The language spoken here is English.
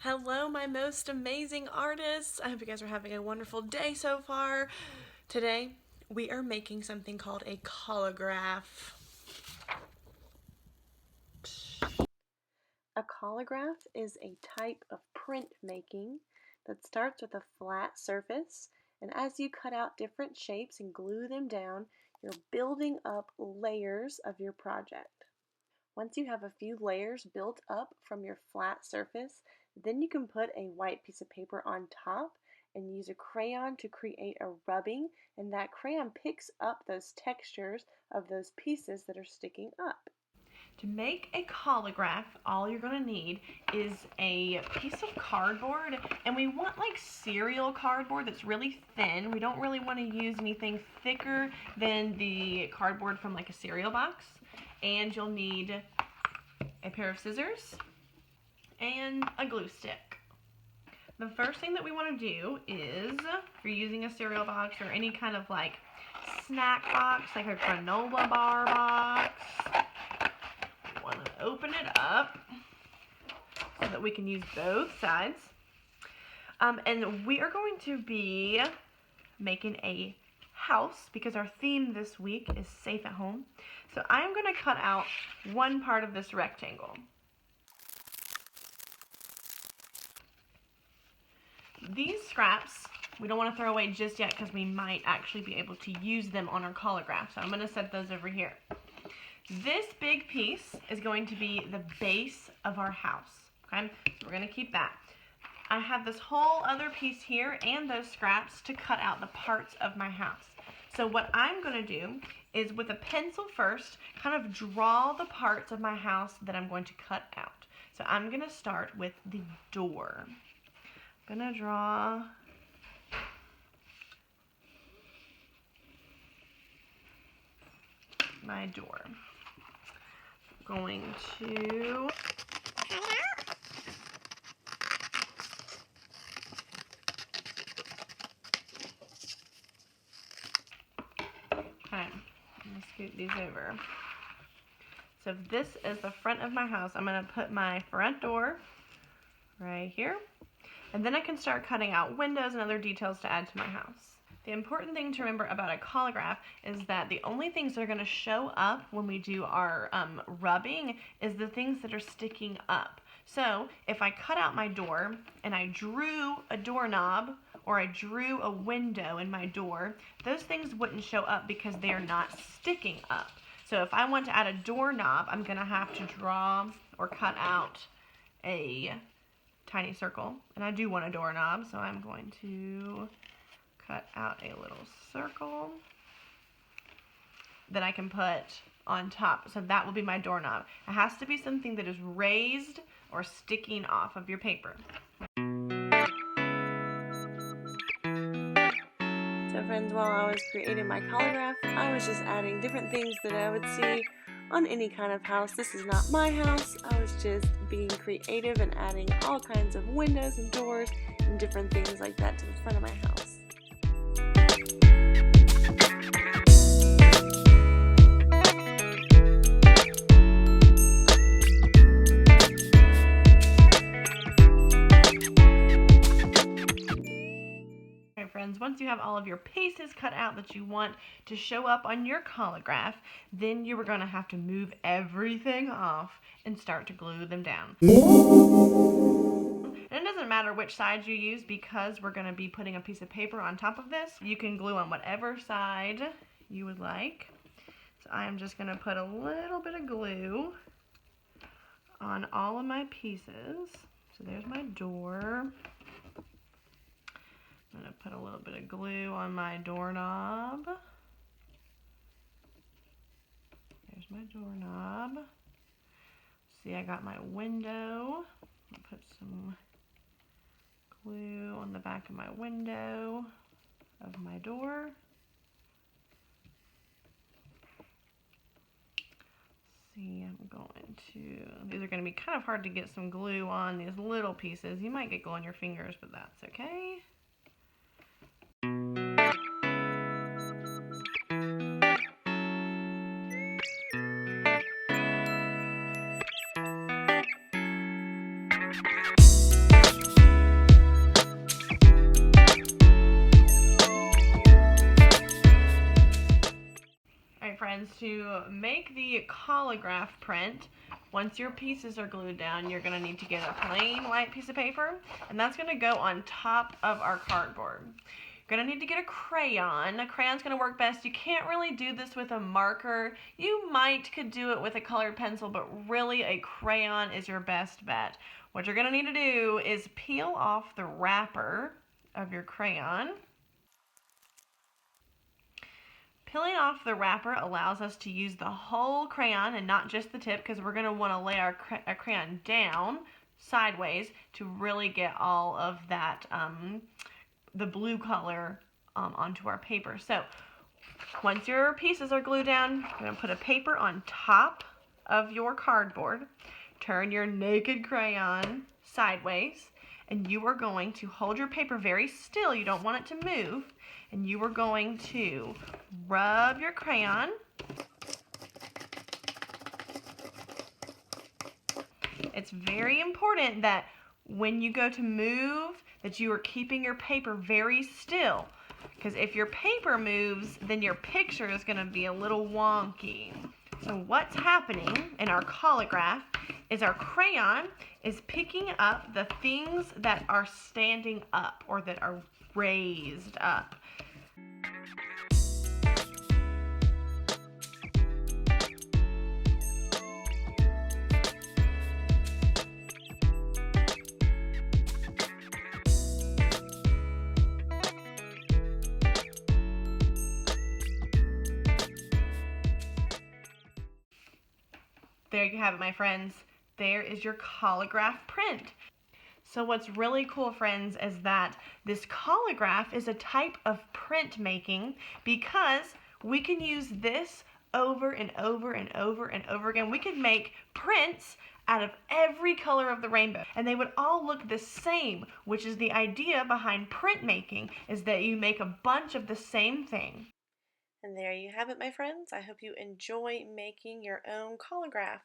Hello, my most amazing artists. I hope you guys are having a wonderful day so far. Today, we are making something called a collagraph. A collagraph is a type of print making that starts with a flat surface, and as you cut out different shapes and glue them down, you're building up layers of your project. Once you have a few layers built up from your flat surface, then you can put a white piece of paper on top and use a crayon to create a rubbing, and that crayon picks up those textures of those pieces that are sticking up. To make a collagraph, all you're going to need is a piece of cardboard, and we want like cereal cardboard that's really thin. We don't really want to use anything thicker than the cardboard from like a cereal box. And you'll need a pair of scissors and a glue stick. The first thing that we want to do is, if you're using a cereal box or any kind of like snack box, like a granola bar box, you want to open it up so that we can use both sides. And we are going to be making a house because our theme this week is safe at home. So I'm going to cut out one part of this rectangle. These scraps we don't want to throw away just yet because we might actually be able to use them on our collagraph. So I'm going to set those over here. This big piece is going to be the base of our house. Okay, so we're going to keep that. I have this whole other piece here and those scraps to cut out the parts of my house. So what I'm going to do is with a pencil first, kind of draw the parts of my house that I'm going to cut out. So I'm going to start with the door. I'm going to draw my door. I'm going to scoot these over. So this is the front of my house. I'm going to put my front door right here. And then I can start cutting out windows and other details to add to my house. The important thing to remember about a collagraph is that the only things that are going to show up when we do our rubbing is the things that are sticking up. So if I cut out my door and I drew a doorknob or I drew a window in my door, those things wouldn't show up because they are not sticking up. So if I want to add a doorknob, I'm going to have to draw or cut out a tiny circle. And I do want a doorknob, so I'm going to cut out a little circle that I can put on top. So that will be my doorknob. It has to be something that is raised or sticking off of your paper. So friends, while I was creating my collagraph, I was just adding different things that I would see on any kind of house. This is not my house. I was just being creative and adding all kinds of windows and doors and different things like that to the front of my house. Friends, once you have all of your pieces cut out that you want to show up on your collagraph, then you are going to have to move everything off and start to glue them down. And it doesn't matter which side you use because we're going to be putting a piece of paper on top of this. You can glue on whatever side you would like. So I am just going to put a little bit of glue on all of my pieces. So there's my door. I'm going to put a little bit of glue on my doorknob. There's my doorknob. See, I got my window. I'll put some glue on the back of my window of my door. See, I'm going to, these are going to be kind of hard to get some glue on, these little pieces. You might get glue on your fingers, but that's okay. friends, to make the Collagraph print, once your pieces are glued down, you're going to need to get a plain white piece of paper, and that's going to go on top of our cardboard. You're going to need to get a crayon. A crayon's going to work best. You can't really do this with a marker. You could do it with a colored pencil, but really a crayon is your best bet. What you're going to need to do is peel off the wrapper of your crayon. Peeling off the wrapper allows us to use the whole crayon and not just the tip, because we're going to want to lay our crayon down sideways to really get all of that, the blue color onto our paper. So once your pieces are glued down, you're going to put a paper on top of your cardboard, turn your naked crayon sideways, and you are going to hold your paper very still. You don't want it to move. And you are going to rub your crayon. It's very important that when you go to move, that you are keeping your paper very still. Because if your paper moves, then your picture is going to be a little wonky. So what's happening in our Collagraph is our crayon is picking up the things that are standing up or that are raised up. There you have it, my friends. There is your Collagraph print. So what's really cool, friends, is that this Collagraph is a type of print making because we can use this over and over and over and over again. We could make prints out of every color of the rainbow, and they would all look the same, which is the idea behind printmaking, is that you make a bunch of the same thing. And there you have it, my friends. I hope you enjoy making your own Collagraph.